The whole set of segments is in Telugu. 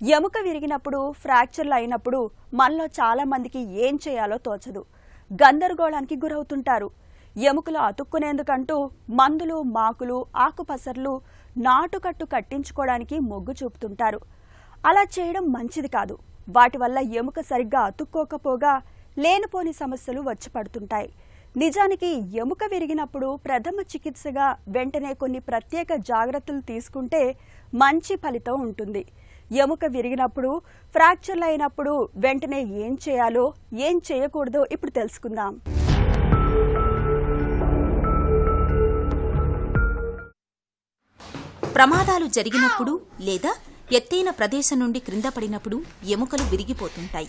ఎముక విరిగినప్పుడు, ఫ్రాక్చర్లు అయినప్పుడు మనలో చాలా మందికి ఏం చేయాలో తోచదు. గందరగోళానికి గురవుతుంటారు. ఎముకలు అతుక్కునేందుకంటూ మందులు, మాకులు, ఆకుపసర్లు, నాటుకట్టు కట్టించుకోవడానికి మొగ్గు చూపుతుంటారు. అలా చేయడం మంచిది కాదు. వాటి వల్ల ఎముక సరిగ్గా అతుక్కోకపోగా లేనిపోని సమస్యలు వచ్చి పడుతుంటాయి. నిజానికి ఎముక విరిగినప్పుడు ప్రథమ చికిత్సగా వెంటనే కొన్ని ప్రత్యేక జాగ్రత్తలు తీసుకుంటే మంచి ఫలితం ఉంటుంది. ఎముక విరిగినప్పుడు, ఫ్రాక్చర్లు అయినప్పుడు వెంటనే ఏం చేయాలో, ఏం చేయకూడదో ఇప్పుడు తెలుసుకుందాం. ప్రమాదాలు జరిగినప్పుడు లేదా ఎత్తైన ప్రదేశం నుండి క్రింద పడినప్పుడు ఎముకలు విరిగిపోతుంటాయి.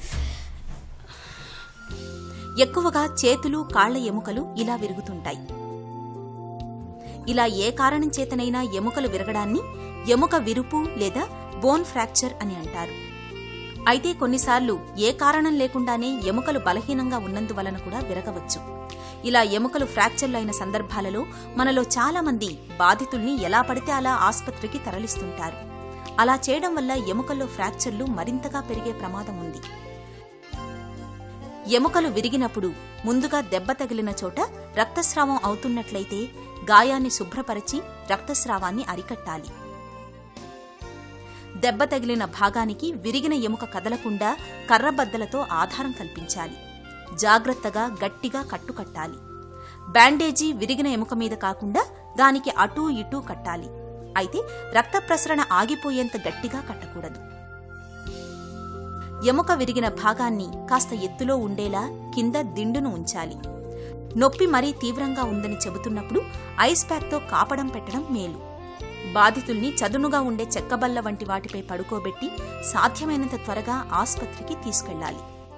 ఎక్కువగా చేతులు, కాళ్ల ఎముకలు ఇలా విరుగుతుంటాయి. ఇలా ఏ కారణం చేతనైనా ఎముకలు విరగడాన్ని ఎముక విరుపు లేదా బోన్ ఫ్రాక్చర్ అని అంటారు. అయితే కొన్నిసార్లు ఏ కారణం లేకుండానే ఎముకలు బలహీనంగా ఉన్నందువలన కూడా విరగవచ్చు. ఇలా ఎముకలు ఫ్రాక్చర్లు అయిన సందర్భాలలో మనలో చాలా మంది బాధితుల్ని ఎలా పడితే అలా ఆస్పత్రికి తరలిస్తుంటారు. అలా చేయడం వల్ల ఎముకల్లో ఫ్రాక్చర్లు మరింతగా పెరిగే ప్రమాదం ఉంది. ఎముకలు విరిగినప్పుడు ముందుగా దెబ్బ తగిలిన చోట రక్తస్రావం అవుతున్నట్లయితే గాయాన్ని శుభ్రపరిచి రక్తస్రావాన్ని అరికట్టాలి. దెబ్బ తగిలిన భాగానికి విరిగిన ఎముక కదలకుండా కర్రబద్దలతో ఆధారం కల్పించాలి. జాగ్రత్తగా గట్టిగా కట్టుకట్టాలి. బ్యాండేజీ విరిగిన ఎముక మీద కాకుండా దానికి అటూ ఇటూ కట్టాలి. అయితే రక్త ప్రసరణ ఆగిపోయేంత గట్టిగా కట్టకూడదు. ఎముక విరిగిన భాగాన్ని కాస్త ఎత్తులో ఉండేలా కింద దిండును ఉంచాలి. నొప్పి మరీ తీవ్రంగా ఉందని చెబుతున్నప్పుడు ఐస్ ప్యాక్తో కాపడం పెట్టడం మేలు. బాధితుల్ని చదునుగా ఉండే చెక్కబల్ల వంటి వాటిపై పడుకోబెట్టి సాధ్యమైనంత త్వరగా ఆస్పత్రికి తీసుకెళ్లాలి.